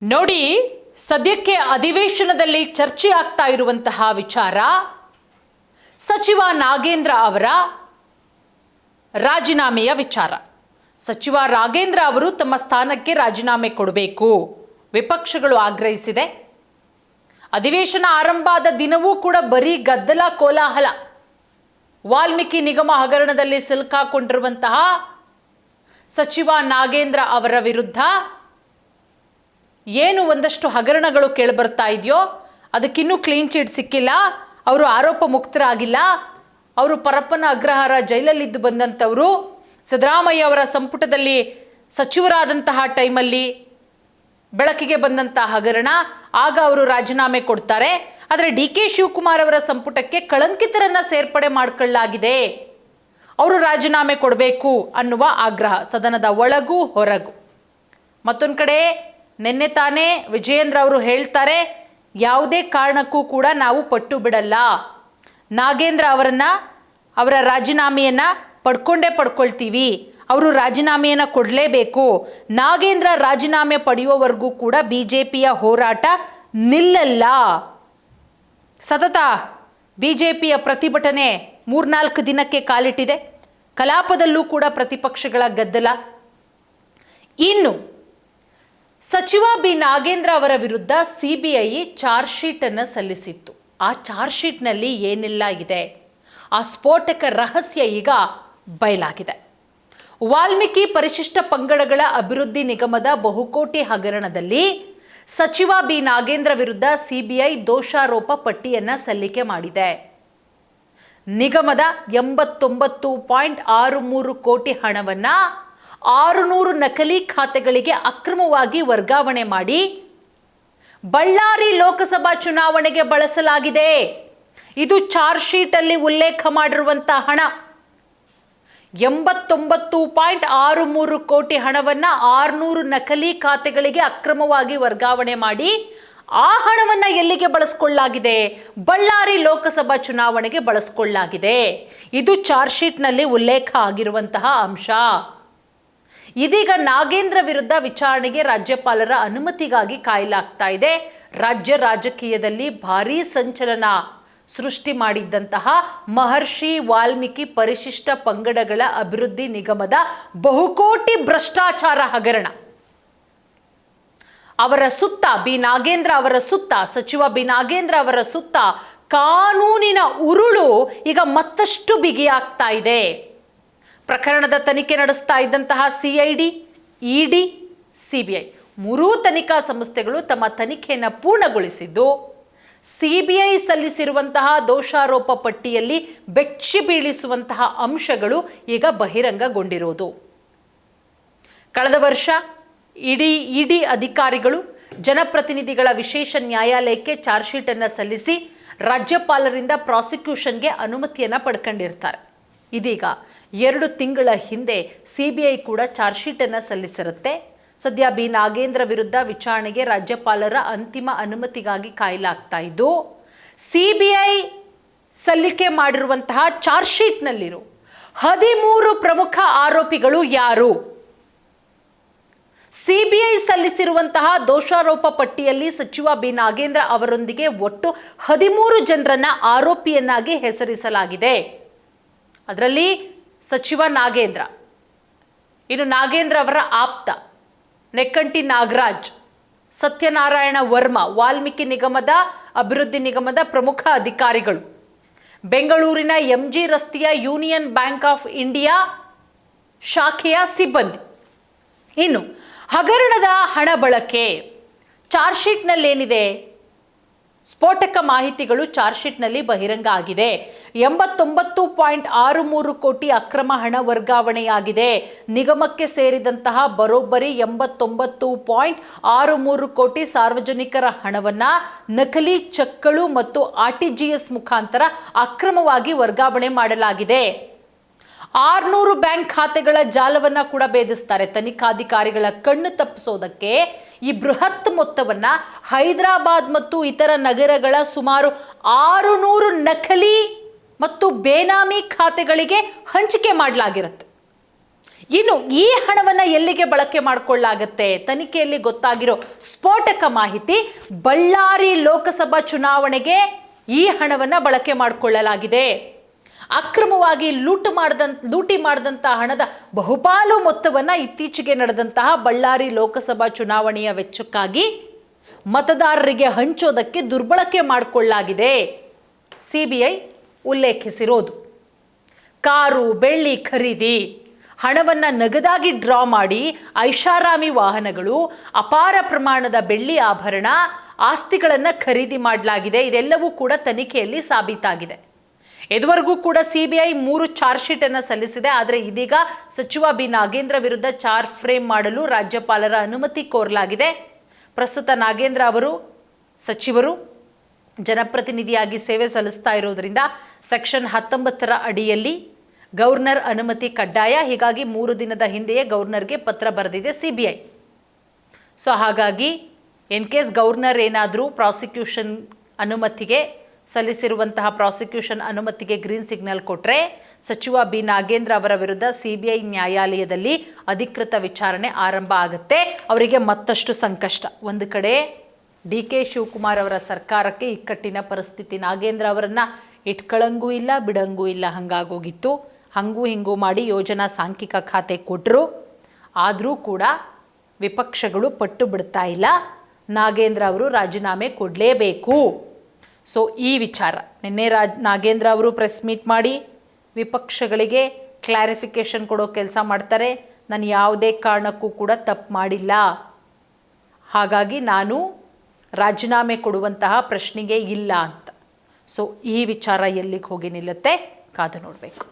ನೋಡಿ, ಸದ್ಯಕ್ಕೆ ಅಧಿವೇಶನದಲ್ಲಿ ಚರ್ಚೆ ಆಗ್ತಾ ಇರುವಂತಹ ವಿಚಾರ ಸಚಿವ ನಾಗೇಂದ್ರ ಅವರ ರಾಜೀನಾಮೆಯ ವಿಚಾರ. ಸಚಿವ ನಾಗೇಂದ್ರ ಅವರು ತಮ್ಮ ಸ್ಥಾನಕ್ಕೆ ರಾಜೀನಾಮೆ ಕೊಡಬೇಕು, ವಿಪಕ್ಷಗಳು ಆಗ್ರಹಿಸಿದೆ. ಅಧಿವೇಶನ ಆರಂಭ ಆದ ದಿನವೂ ಕೂಡ ಬರೀ ಗದ್ದಲ ಕೋಲಾಹಲ. ವಾಲ್ಮೀಕಿ ನಿಗಮ ಹಗರಣದಲ್ಲಿ ಸಿಲುಕಾಕೊಂಡಿರುವಂತಹ ಸಚಿವ ನಾಗೇಂದ್ರ ಅವರ ವಿರುದ್ಧ ಏನು ಒಂದಷ್ಟು ಹಗರಣಗಳು ಕೇಳಿಬರ್ತಾ ಇದೆಯೋ ಅದಕ್ಕಿನ್ನೂ ಕ್ಲೀನ್ ಚಿಟ್ ಸಿಕ್ಕಿಲ್ಲ, ಅವರು ಆರೋಪ ಮುಕ್ತರಾಗಿಲ್ಲ, ಅವರು ಪರಪ್ಪನ ಅಗ್ರಹಾರ ಜೈಲಲ್ಲಿದ್ದು ಬಂದಂಥವರು, ಸಿದ್ದರಾಮಯ್ಯ ಅವರ ಸಂಪುಟದಲ್ಲಿ ಸಚಿವರಾದಂತಹ ಟೈಮಲ್ಲಿ ಬೆಳಕಿಗೆ ಬಂದಂತಹ ಹಗರಣ, ಆಗ ಅವರು ರಾಜೀನಾಮೆ ಕೊಡ್ತಾರೆ. ಆದರೆ DK ಶಿವಕುಮಾರ್ ಅವರ ಸಂಪುಟಕ್ಕೆ ಕಳಂಕಿತರನ್ನ ಸೇರ್ಪಡೆ ಮಾಡಿಕೊಳ್ಳಲಾಗಿದೆ, ಅವರು ರಾಜೀನಾಮೆ ಕೊಡಬೇಕು ಅನ್ನುವ ಆಗ್ರಹ ಸದನದ ಒಳಗೂ ಹೊರಗೂ. ಮತ್ತೊಂದು ಕಡೆ ನಿನ್ನೆ ತಾನೇ ವಿಜಯೇಂದ್ರ ಅವರು ಹೇಳ್ತಾರೆ, ಯಾವುದೇ ಕಾರಣಕ್ಕೂ ಕೂಡ ನಾವು ಪಟ್ಟು ಬಿಡಲ್ಲ, ನಾಗೇಂದ್ರ ಅವರ ರಾಜೀನಾಮೆಯನ್ನು ಪಡ್ಕೊಳ್ತೀವಿ, ಅವರು ರಾಜೀನಾಮೆಯನ್ನು ಕೊಡಲೇಬೇಕು, ನಾಗೇಂದ್ರ ರಾಜೀನಾಮೆ ಪಡೆಯುವವರೆಗೂ ಕೂಡ BJPಯ ಹೋರಾಟ ನಿಲ್ಲಲ್ಲ. ಸತತ BJPಯ ಪ್ರತಿಭಟನೆ 3-4 ದಿನಕ್ಕೆ ಕಾಲಿಟ್ಟಿದೆ. ಕಲಾಪದಲ್ಲೂ ಕೂಡ ಪ್ರತಿಪಕ್ಷಗಳ ಗದ್ದಲ. ಇನ್ನು ಸಚಿವ ಬಿ ನಾಗೇಂದ್ರ ಅವರ ವಿರುದ್ಧ CBI ಚಾರ್ಜ್ ಶೀಟ್ ಅನ್ನು ಸಲ್ಲಿಸಿತ್ತು. ಆ ಚಾರ್ಜ್ ಶೀಟ್ನಲ್ಲಿ ಏನೆಲ್ಲ ಇದೆ, ಆ ಸ್ಫೋಟಕ ರಹಸ್ಯ ಈಗ ಬಯಲಾಗಿದೆ. ವಾಲ್ಮೀಕಿ ಪರಿಶಿಷ್ಟ ಪಂಗಡಗಳ ಅಭಿವೃದ್ಧಿ ನಿಗಮದ ಬಹುಕೋಟಿ ಹಗರಣದಲ್ಲಿ ಸಚಿವ ಬಿ ನಾಗೇಂದ್ರ ವಿರುದ್ಧ CBI ದೋಷಾರೋಪ ಪಟ್ಟಿಯನ್ನು ಸಲ್ಲಿಕೆ ಮಾಡಿದೆ. ನಿಗಮದ 89.63 ಕೋಟಿ ಹಣವನ್ನು 600 ನಕಲಿ ಖಾತೆಗಳಿಗೆ ಅಕ್ರಮವಾಗಿ ವರ್ಗಾವಣೆ ಮಾಡಿ ಬಳ್ಳಾರಿ ಲೋಕಸಭಾ ಚುನಾವಣೆಗೆ ಬಳಸಲಾಗಿದೆ. ಇದು ಚಾರ್ಜ್ ಶೀಟ್ ಅಲ್ಲಿ ಉಲ್ಲೇಖ ಮಾಡಿರುವಂತಹ ಹಣ. 89.63 ಕೋಟಿ ಹಣವನ್ನು 600 ನಕಲಿ ಖಾತೆಗಳಿಗೆ ಅಕ್ರಮವಾಗಿ ವರ್ಗಾವಣೆ ಮಾಡಿ ಆ ಹಣವನ್ನು ಎಲ್ಲಿಗೆ ಬಳಸಿಕೊಳ್ಳಲಾಗಿದೆ? ಬಳ್ಳಾರಿ ಲೋಕಸಭಾ ಚುನಾವಣೆಗೆ ಬಳಸಿಕೊಳ್ಳಲಾಗಿದೆ. ಇದು ಚಾರ್ಜ್ ಶೀಟ್ನಲ್ಲಿ ಉಲ್ಲೇಖ ಆಗಿರುವಂತಹ ಅಂಶ. ಇದೀಗ ನಾಗೇಂದ್ರ ವಿರುದ್ಧ ವಿಚಾರಣೆಗೆ ರಾಜ್ಯಪಾಲರ ಅನುಮತಿಗಾಗಿ ಕಾಯಲಾಗ್ತಾ ಇದೆ. ರಾಜ್ಯ ರಾಜಕೀಯದಲ್ಲಿ ಭಾರೀ ಸಂಚಲನ ಸೃಷ್ಟಿ ಮಾಡಿದ್ದಂತಹ ಮಹರ್ಷಿ ವಾಲ್ಮೀಕಿ ಪರಿಶಿಷ್ಟ ಪಂಗಡಗಳ ಅಭಿವೃದ್ಧಿ ನಿಗಮದ ಬಹುಕೋಟಿ ಭ್ರಷ್ಟಾಚಾರ ಹಗರಣ, ಅವರ ಸುತ್ತ ಬಿ ನಾಗೇಂದ್ರ ಅವರ ಸುತ್ತ, ಸಚಿವ ಬಿ ನಾಗೇಂದ್ರ ಅವರ ಸುತ್ತ ಕಾನೂನಿನ ಉರುಳು ಈಗ ಮತ್ತಷ್ಟು ಬಿಗಿಯಾಗ್ತಾ ಇದೆ. ಪ್ರಕರಣದ ತನಿಖೆ ನಡೆಸ್ತಾ ಇದ್ದಂತಹ CID, ED, CBI ಮೂರೂ ತನಿಖಾ ಸಂಸ್ಥೆಗಳು ತಮ್ಮ ತನಿಖೆಯನ್ನು ಪೂರ್ಣಗೊಳಿಸಿದ್ದು CBI ಸಲ್ಲಿಸಿರುವಂತಹ ದೋಷಾರೋಪ ಪಟ್ಟಿಯಲ್ಲಿ ಬೆಚ್ಚಿ ಬೀಳಿಸುವಂತಹ ಅಂಶಗಳು ಈಗ ಬಹಿರಂಗಗೊಂಡಿರುವುದು. ಕಳೆದ ವರ್ಷ ED ಅಧಿಕಾರಿಗಳು ಜನಪ್ರತಿನಿಧಿಗಳ ವಿಶೇಷ ನ್ಯಾಯಾಲಯಕ್ಕೆ ಚಾರ್ಜ್ ಶೀಟ್ ಅನ್ನು ಸಲ್ಲಿಸಿ ರಾಜ್ಯಪಾಲರಿಂದ ಪ್ರಾಸಿಕ್ಯೂಷನ್ಗೆ ಅನುಮತಿಯನ್ನು ಪಡ್ಕೊಂಡಿರ್ತಾರೆ. ಇದೀಗ 2 ತಿಂಗಳ ಹಿಂದೆ CBI ಕೂಡ ಚಾರ್ಜ್ ಶೀಟ್ ಅನ್ನು ಸಲ್ಲಿಸಿರುತ್ತೆ. ಸದ್ಯ ಬಿ ನಾಗೇಂದ್ರ ವಿರುದ್ಧ ವಿಚಾರಣೆಗೆ ರಾಜ್ಯಪಾಲರ ಅಂತಿಮ ಅನುಮತಿಗಾಗಿ ಕಾಯಲಾಗ್ತಾ ಇದ್ದು, CBI ಸಲ್ಲಿಕೆ ಮಾಡಿರುವಂತಹ ಚಾರ್ಜ್ ಶೀಟ್ನಲ್ಲಿರೋ 13 ಪ್ರಮುಖ ಆರೋಪಿಗಳು ಯಾರು? CBI ಸಲ್ಲಿಸಿರುವಂತಹ ದೋಷಾರೋಪ ಪಟ್ಟಿಯಲ್ಲಿ ಸಚಿವ ಬಿ ನಾಗೇಂದ್ರ ಅವರೊಂದಿಗೆ ಒಟ್ಟು 13 ಜನರನ್ನ ಆರೋಪಿಯನ್ನಾಗಿ ಹೆಸರಿಸಲಾಗಿದೆ. ಅದರಲ್ಲಿ ಸಚಿವ ನಾಗೇಂದ್ರ, ಇನ್ನು ನಾಗೇಂದ್ರ ಅವರ ಆಪ್ತ ನೆಕ್ಕಂಟಿ ನಾಗರಾಜ್, ಸತ್ಯನಾರಾಯಣ ವರ್ಮಾ, ವಾಲ್ಮೀಕಿ ನಿಗಮದ ಅಭಿವೃದ್ಧಿ ನಿಗಮದ ಪ್ರಮುಖ ಅಧಿಕಾರಿಗಳು, ಬೆಂಗಳೂರಿನ MG ರಸ್ತೆಯ ಯೂನಿಯನ್ ಬ್ಯಾಂಕ್ ಆಫ್ ಇಂಡಿಯಾ ಶಾಖೆಯ ಸಿಬ್ಬಂದಿ. ಇನ್ನು ಹಗರಣದ ಹಣ ಬಳಕೆ ಚಾರ್ಜ್ ಶೀಟ್ನಲ್ಲಿ ಏನಿದೆ, ಸ್ಫೋಟಕ ಮಾಹಿತಿಗಳು ಚಾರ್ಜ್ ಶೀಟ್ನಲ್ಲಿ ಬಹಿರಂಗ ಆಗಿದೆ. 89.63 ಕೋಟಿ ಅಕ್ರಮ ಹಣ ವರ್ಗಾವಣೆಯಾಗಿದೆ. ನಿಗಮಕ್ಕೆ ಸೇರಿದಂತಹ ಬರೋಬ್ಬರಿ 89.63 ಕೋಟಿ ಸಾರ್ವಜನಿಕರ ಹಣವನ್ನು ನಕಲಿ ಚೆಕ್ಗಳು ಮತ್ತು RTGS ಮುಖಾಂತರ ಅಕ್ರಮವಾಗಿ ವರ್ಗಾವಣೆ ಮಾಡಲಾಗಿದೆ. 600 ಬ್ಯಾಂಕ್ ಖಾತೆಗಳ ಜಾಲವನ್ನು ಕೂಡ ಭೇದಿಸ್ತಾರೆ. ತನಿಖಾಧಿಕಾರಿಗಳ ಕಣ್ಣು ತಪ್ಪಿಸೋದಕ್ಕೆ ಈ ಬೃಹತ್ ಮೊತ್ತವನ್ನು ಹೈದರಾಬಾದ್ ಮತ್ತು ಇತರ ನಗರಗಳ ಸುಮಾರು 600 ನಕಲಿ ಮತ್ತು ಬೇನಾಮಿ ಖಾತೆಗಳಿಗೆ ಹಂಚಿಕೆ ಮಾಡಲಾಗಿರುತ್ತೆ. ಇನ್ನು ಈ ಹಣವನ್ನು ಎಲ್ಲಿಗೆ ಬಳಕೆ ಮಾಡಿಕೊಳ್ಳಲಾಗುತ್ತೆ? ತನಿಖೆಯಲ್ಲಿ ಗೊತ್ತಾಗಿರೋ ಸ್ಫೋಟಕ ಮಾಹಿತಿ, ಬಳ್ಳಾರಿ ಲೋಕಸಭಾ ಚುನಾವಣೆಗೆ ಈ ಹಣವನ್ನು ಬಳಕೆ ಮಾಡಿಕೊಳ್ಳಲಾಗಿದೆ. ಅಕ್ರಮವಾಗಿ ಲೂಟಿ ಮಾಡಿದಂತಹ ಹಣದ ಬಹುಪಾಲು ಮೊತ್ತವನ್ನು ಇತ್ತೀಚೆಗೆ ನಡೆದಂತಹ ಬಳ್ಳಾರಿ ಲೋಕಸಭಾ ಚುನಾವಣೆಯ ವೆಚ್ಚಕ್ಕಾಗಿ ಮತದಾರರಿಗೆ ಹಂಚೋದಕ್ಕೆ ದುರ್ಬಳಕೆ ಮಾಡಿಕೊಳ್ಳಲಾಗಿದೆ. ಸಿಬಿಐ ಉಲ್ಲೇಖಿಸಿರೋದು. ಕಾರು, ಬೆಳ್ಳಿ ಖರೀದಿ, ಹಣವನ್ನು ನಗದಾಗಿ ಡ್ರಾ ಮಾಡಿ ಐಷಾರಾಮಿ ವಾಹನಗಳು, ಅಪಾರ ಪ್ರಮಾಣದ ಬೆಳ್ಳಿ ಆಭರಣ, ಆಸ್ತಿಗಳನ್ನು ಖರೀದಿ ಮಾಡಲಾಗಿದೆ. ಇದೆಲ್ಲವೂ ಕೂಡ ತನಿಖೆಯಲ್ಲಿ ಸಾಬೀತಾಗಿದೆ. ಇದುವರೆಗೂ ಕೂಡ ಸಿಬಿಐ 3 ಚಾರ್ಜ್ ಶೀಟ್ ಅನ್ನು ಸಲ್ಲಿಸಿದೆ. ಆದರೆ ಇದೀಗ ಸಚಿವ ಬಿ ನಾಗೇಂದ್ರ ವಿರುದ್ಧ ಚಾರ್ಜ್ ಫ್ರೇಮ್ ಮಾಡಲು ರಾಜ್ಯಪಾಲರ ಅನುಮತಿ ಕೋರಲಾಗಿದೆ. ಪ್ರಸ್ತುತ ನಾಗೇಂದ್ರ ಅವರು ಸಚಿವರು ಜನಪ್ರತಿನಿಧಿಯಾಗಿ ಸೇವೆ ಸಲ್ಲಿಸ್ತಾ ಇರೋದ್ರಿಂದ ಸೆಕ್ಷನ್ 19ರ ಅಡಿಯಲ್ಲಿ ಗವರ್ನರ್ ಅನುಮತಿ ಕಡ್ಡಾಯ. ಹೀಗಾಗಿ 3 ದಿನದ ಹಿಂದೆಯೇ ಗವರ್ನರ್ಗೆ ಪತ್ರ ಬರೆದಿದೆ ಸಿಬಿಐ. ಸೊ ಹಾಗಾಗಿ ಇನ್ ಕೇಸ್ ಗವರ್ನರ್ ಏನಾದರೂ ಪ್ರಾಸಿಕ್ಯೂಷನ್ ಅನುಮತಿಗೆ ಸಲ್ಲಿಸಿರುವಂತಹ ಪ್ರಾಸಿಕ್ಯೂಷನ್ ಅನುಮತಿಗೆ ಗ್ರೀನ್ ಸಿಗ್ನಲ್ ಕೊಟ್ಟರೆ ಸಚಿವ ಬಿ ನಾಗೇಂದ್ರ ಅವರ ವಿರುದ್ಧ ಸಿಬಿಐ ನ್ಯಾಯಾಲಯದಲ್ಲಿ ಅಧಿಕೃತ ವಿಚಾರಣೆ ಆರಂಭ ಆಗುತ್ತೆ. ಅವರಿಗೆ ಮತ್ತಷ್ಟು ಸಂಕಷ್ಟ. ಒಂದು ಕಡೆ ಡಿ.ಕೆ. ಶಿವಕುಮಾರ್ ಅವರ ಸರ್ಕಾರಕ್ಕೆ ಇಕ್ಕಟ್ಟಿನ ಪರಿಸ್ಥಿತಿ. ನಾಗೇಂದ್ರ ಅವರನ್ನು ಇಟ್ಕೊಳ್ಳಂಗೂ ಇಲ್ಲ, ಬಿಡಂಗೂ ಇಲ್ಲ, ಹಂಗಾಗೋಗಿತ್ತು. ಹಂಗೂ ಹಿಂಗೂ ಮಾಡಿ ಯೋಜನಾ ಸಾಂಖ್ಯಿಕ ಖಾತೆ ಕೊಟ್ಟರು. ಆದರೂ ಕೂಡ ವಿಪಕ್ಷಗಳು ಪಟ್ಟು ಬಿಡ್ತಾ ಇಲ್ಲ. ನಾಗೇಂದ್ರ ಅವರು ರಾಜೀನಾಮೆ ಕೊಡಲೇಬೇಕು. ಸೊ ಈ ವಿಚಾರ ನಿನ್ನೆ ನಾಗೇಂದ್ರ ಅವರು ಪ್ರೆಸ್ ಮೀಟ್ ಮಾಡಿ ವಿಪಕ್ಷಗಳಿಗೆ ಕ್ಲಾರಿಫಿಕೇಷನ್ ಕೊಡೋ ಕೆಲಸ ಮಾಡ್ತಾರೆ. ನಾನು ಯಾವುದೇ ಕಾರಣಕ್ಕೂ ಕೂಡ ತಪ್ಪು ಮಾಡಿಲ್ಲ, ಹಾಗಾಗಿ ನಾನು ರಾಜೀನಾಮೆ ಕೊಡುವಂತಹ ಪ್ರಶ್ನೆಗೆ ಇಲ್ಲ ಅಂತ. ಸೊ ಈ ವಿಚಾರ ಎಲ್ಲಿಗೆ ಹೋಗಿ ನಿಲ್ಲುತ್ತೆ ಕಾದು ನೋಡಬೇಕು.